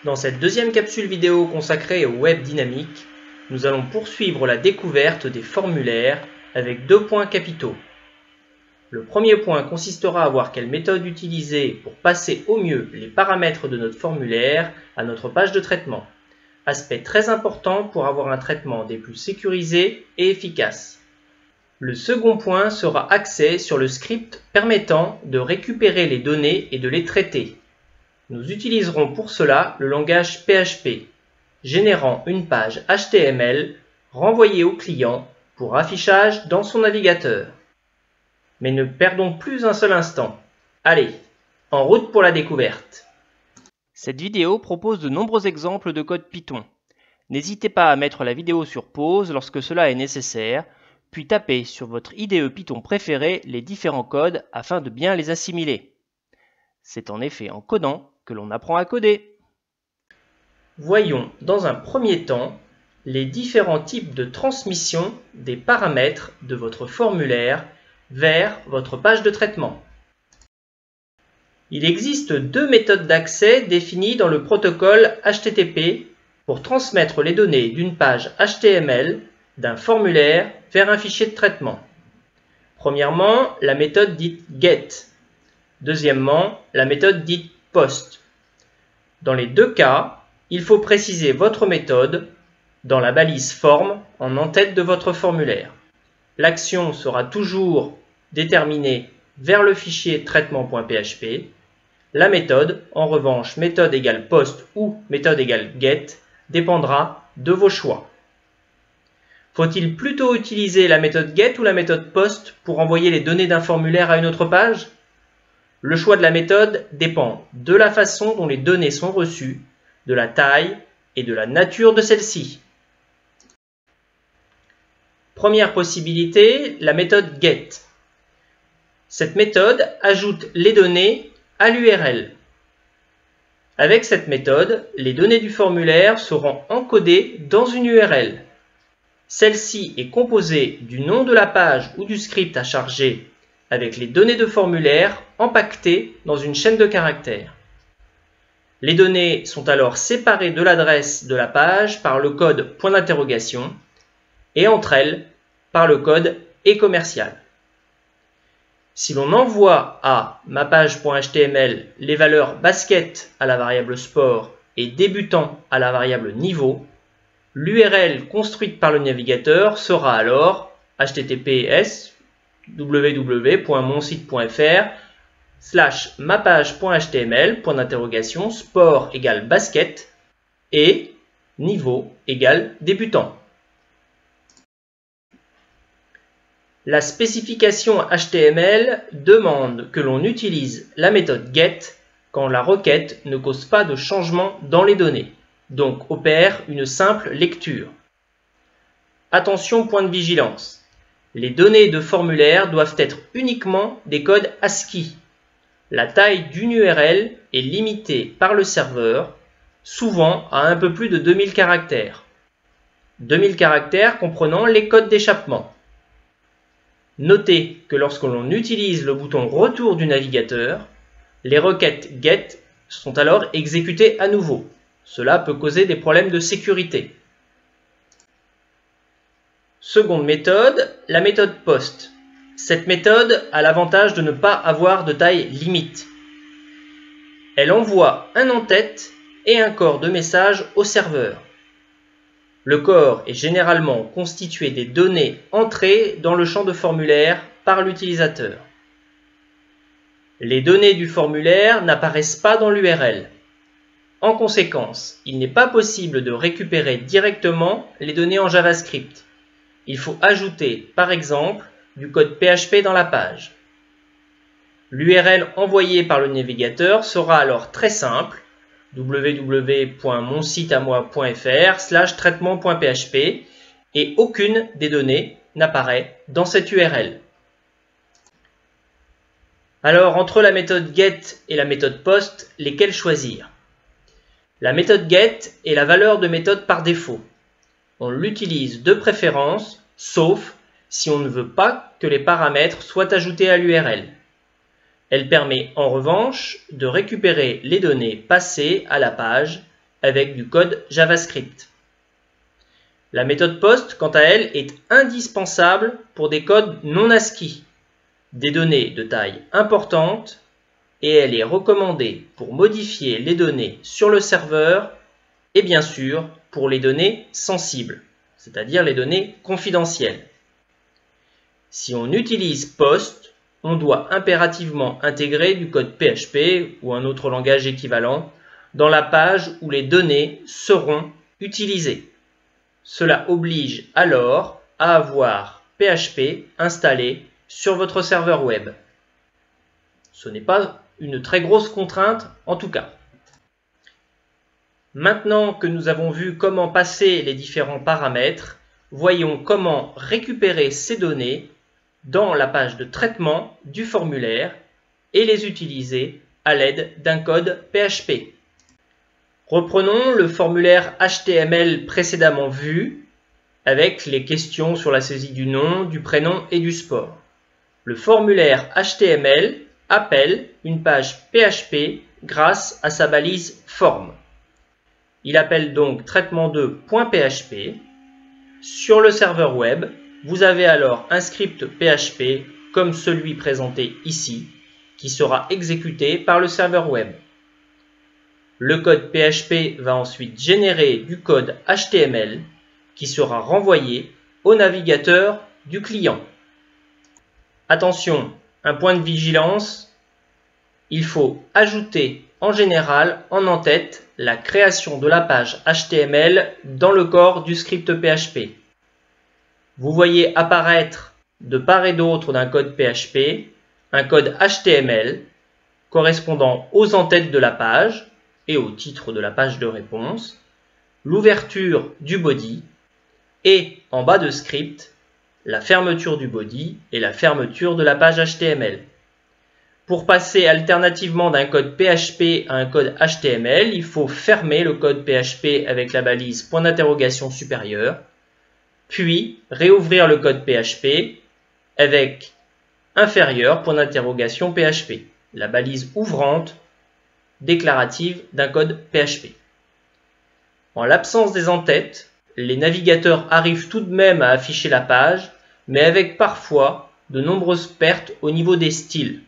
Dans cette deuxième capsule vidéo consacrée au web dynamique, nous allons poursuivre la découverte des formulaires avec deux points capitaux. Le premier point consistera à voir quelle méthode utiliser pour passer au mieux les paramètres de notre formulaire à notre page de traitement. Aspect très important pour avoir un traitement des plus sécurisés et efficaces. Le second point sera axé sur le script permettant de récupérer les données et de les traiter. Nous utiliserons pour cela le langage PHP, générant une page HTML renvoyée au client pour affichage dans son navigateur. Mais ne perdons plus un seul instant. Allez, en route pour la découverte. Cette vidéo propose de nombreux exemples de code Python. N'hésitez pas à mettre la vidéo sur pause lorsque cela est nécessaire, puis tapez sur votre IDE Python préféré les différents codes afin de bien les assimiler. C'est en effet en codant que l'on apprend à coder. Voyons dans un premier temps les différents types de transmission des paramètres de votre formulaire vers votre page de traitement. Il existe deux méthodes d'accès définies dans le protocole HTTP pour transmettre les données d'une page HTML d'un formulaire vers un fichier de traitement. Premièrement, la méthode dite GET. Deuxièmement, la méthode dite POST. Dans les deux cas, il faut préciser votre méthode dans la balise forme en en-tête de votre formulaire. L'action sera toujours déterminée vers le fichier traitement.php. La méthode, en revanche, méthode égale POST ou méthode égale GET, dépendra de vos choix. Faut-il plutôt utiliser la méthode GET ou la méthode POST pour envoyer les données d'un formulaire à une autre page? Le choix de la méthode dépend de la façon dont les données sont reçues, de la taille et de la nature de celle-ci. Première possibilité, la méthode GET. Cette méthode ajoute les données à l'URL. Avec cette méthode, les données du formulaire seront encodées dans une URL. Celle-ci est composée du nom de la page ou du script à charger avec les données de formulaire empaquetées dans une chaîne de caractères. Les données sont alors séparées de l'adresse de la page par le code point d'interrogation et entre elles par le code et commercial. Si l'on envoie à mapage.html les valeurs basket à la variable sport et débutant à la variable niveau, l'URL construite par le navigateur sera alors https://www.monsite.fr/mapage.html sport égale basket et niveau égale débutant. La spécification HTML demande que l'on utilise la méthode GET quand la requête ne cause pas de changement dans les données, donc opère une simple lecture. Attention, point de vigilance. Les données de formulaire doivent être uniquement des codes ASCII. La taille d'une URL est limitée par le serveur, souvent à un peu plus de 2000 caractères. 2000 caractères comprenant les codes d'échappement. Notez que lorsque l'on utilise le bouton retour du navigateur, les requêtes GET sont alors exécutées à nouveau. Cela peut causer des problèmes de sécurité. Seconde méthode, la méthode POST. Cette méthode a l'avantage de ne pas avoir de taille limite. Elle envoie un en-tête et un corps de message au serveur. Le corps est généralement constitué des données entrées dans le champ de formulaire par l'utilisateur. Les données du formulaire n'apparaissent pas dans l'URL. En conséquence, il n'est pas possible de récupérer directement les données en JavaScript. Il faut ajouter, par exemple, du code PHP dans la page. L'URL envoyée par le navigateur sera alors très simple, www.monsiteamoi.fr/traitement.php et aucune des données n'apparaît dans cette URL. Alors, entre la méthode GET et la méthode POST, lesquelles choisir? La méthode GET est la valeur de méthode par défaut. On l'utilise de préférence, sauf si on ne veut pas que les paramètres soient ajoutés à l'URL. Elle permet en revanche de récupérer les données passées à la page avec du code JavaScript. La méthode POST, quant à elle, est indispensable pour des codes non ASCII, des données de taille importante, et elle est recommandée pour modifier les données sur le serveur et bien sûr pour les données sensibles, c'est-à-dire les données confidentielles. Si on utilise POST, on doit impérativement intégrer du code PHP ou un autre langage équivalent dans la page où les données seront utilisées. Cela oblige alors à avoir PHP installé sur votre serveur web. Ce n'est pas une très grosse contrainte en tout cas. Maintenant que nous avons vu comment passer les différents paramètres, voyons comment récupérer ces données dans la page de traitement du formulaire et les utiliser à l'aide d'un code PHP. Reprenons le formulaire HTML précédemment vu avec les questions sur la saisie du nom, du prénom et du sport. Le formulaire HTML appelle une page PHP grâce à sa balise form. Il appelle donc traitement2.php. Sur le serveur web, vous avez alors un script PHP comme celui présenté ici, qui sera exécuté par le serveur web. Le code PHP va ensuite générer du code HTML qui sera renvoyé au navigateur du client. Attention, un point de vigilance, il faut ajouter en général en en-tête la création de la page HTML dans le corps du script PHP. Vous voyez apparaître de part et d'autre d'un code PHP un code HTML correspondant aux en-têtes de la page et au titre de la page de réponse, l'ouverture du body et en bas de script, la fermeture du body et la fermeture de la page HTML. Pour passer alternativement d'un code PHP à un code HTML, il faut fermer le code PHP avec la balise point d'interrogation supérieur, puis réouvrir le code PHP avec inférieur point d'interrogation PHP, la balise ouvrante déclarative d'un code PHP. En l'absence des en-têtes, les navigateurs arrivent tout de même à afficher la page, mais avec parfois de nombreuses pertes au niveau des styles.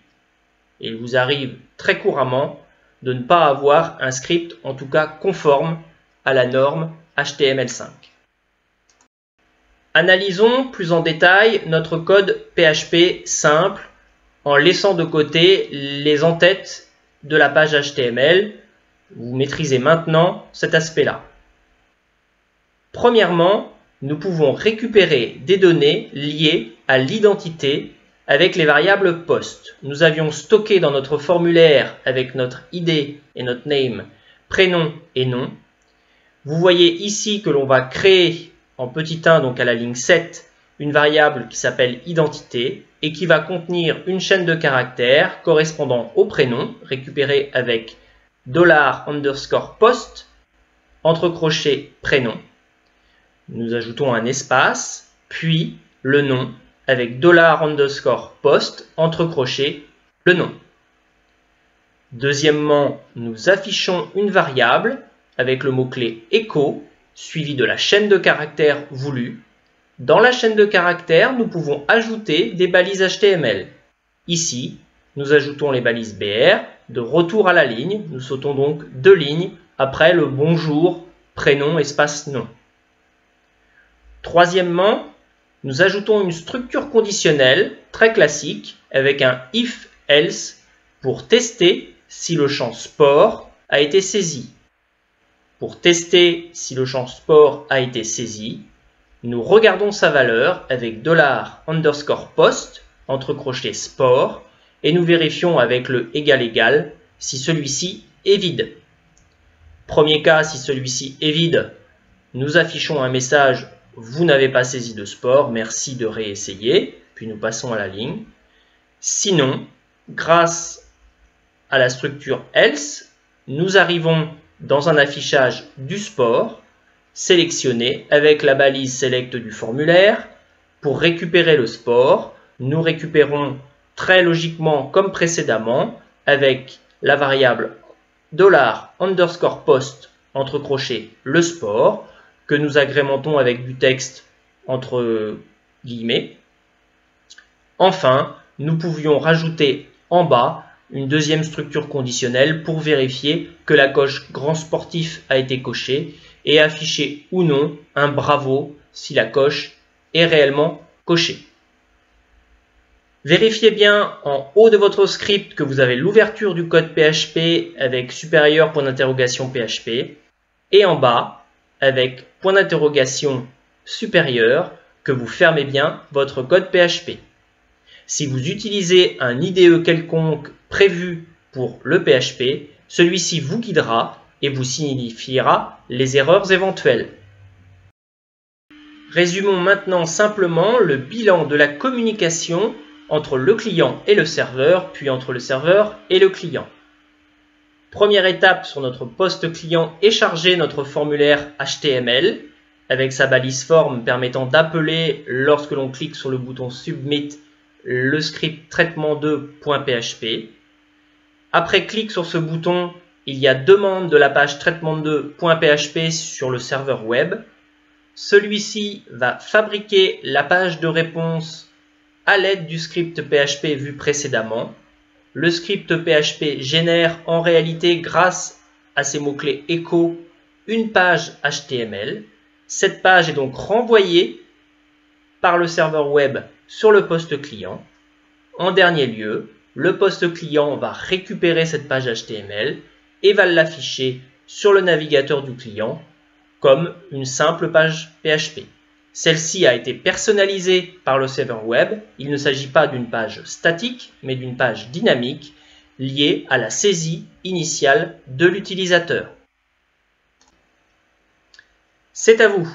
Et il vous arrive très couramment de ne pas avoir un script en tout cas conforme à la norme HTML5. Analysons plus en détail notre code PHP simple en laissant de côté les en-têtes de la page HTML. Vous maîtrisez maintenant cet aspect-là. Premièrement, nous pouvons récupérer des données liées à l'identité avec les variables POST. Nous avions stocké dans notre formulaire avec notre ID et notre name, prénom et nom. Vous voyez ici que l'on va créer en petit 1, donc à la ligne 7, une variable qui s'appelle identité et qui va contenir une chaîne de caractères correspondant au prénom, récupéré avec $_post, entre crochets prénom. Nous ajoutons un espace, puis le nom avec $_post, entre crochets, le nom. Deuxièmement, nous affichons une variable avec le mot-clé echo, suivi de la chaîne de caractères voulue. Dans la chaîne de caractères, nous pouvons ajouter des balises HTML. Ici, nous ajoutons les balises BR de retour à la ligne. Nous sautons donc 2 lignes après le bonjour, prénom, espace, nom. Troisièmement, nous ajoutons une structure conditionnelle très classique avec un if-else pour tester si le champ sport a été saisi. Pour tester si le champ sport a été saisi, nous regardons sa valeur avec $_post, entre crochets sport, et nous vérifions avec le égal si celui-ci est vide. Premier cas, si celui-ci est vide, nous affichons un message « Vous n'avez pas saisi de sport, merci de réessayer », puis nous passons à la ligne. Sinon, grâce à la structure else, nous arrivons dans un affichage du sport, sélectionné avec la balise select du formulaire. Pour récupérer le sport, nous récupérons très logiquement comme précédemment avec la variable $_post entre crochets le sport, que nous agrémentons avec du texte entre guillemets. Enfin, nous pouvions rajouter en bas une deuxième structure conditionnelle pour vérifier que la coche grand sportif a été cochée et afficher ou non un bravo si la coche est réellement cochée. Vérifiez bien en haut de votre script que vous avez l'ouverture du code PHP avec supérieur point d'interrogation PHP et en bas avec point d'interrogation supérieur que vous fermez bien votre code PHP. Si vous utilisez un IDE quelconque prévu pour le PHP, celui-ci vous guidera et vous signifiera les erreurs éventuelles. Résumons maintenant simplement le bilan de la communication entre le client et le serveur, puis entre le serveur et le client. Première étape sur notre poste client est charger notre formulaire HTML avec sa balise forme permettant d'appeler lorsque l'on clique sur le bouton Submit le script traitement2.php. Après clic sur ce bouton, il y a demande de la page traitement2.php sur le serveur web. Celui-ci va fabriquer la page de réponse à l'aide du script PHP vu précédemment. Le script PHP génère en réalité, grâce à ces mots-clés echo, une page HTML. Cette page est donc renvoyée par le serveur web sur le poste client. En dernier lieu, le poste client va récupérer cette page HTML et va l'afficher sur le navigateur du client comme une simple page PHP. Celle-ci a été personnalisée par le serveur web. Il ne s'agit pas d'une page statique, mais d'une page dynamique liée à la saisie initiale de l'utilisateur. C'est à vous.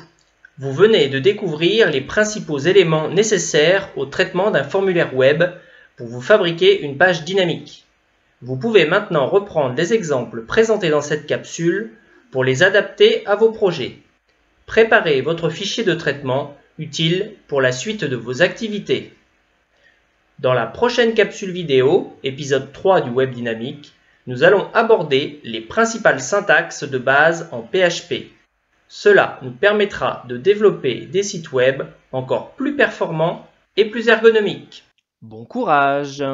Vous venez de découvrir les principaux éléments nécessaires au traitement d'un formulaire web pour vous fabriquer une page dynamique. Vous pouvez maintenant reprendre les exemples présentés dans cette capsule pour les adapter à vos projets. Préparez votre fichier de traitement utile pour la suite de vos activités. Dans la prochaine capsule vidéo, épisode 3 du Web Dynamique, nous allons aborder les principales syntaxes de base en PHP. Cela nous permettra de développer des sites web encore plus performants et plus ergonomiques. Bon courage!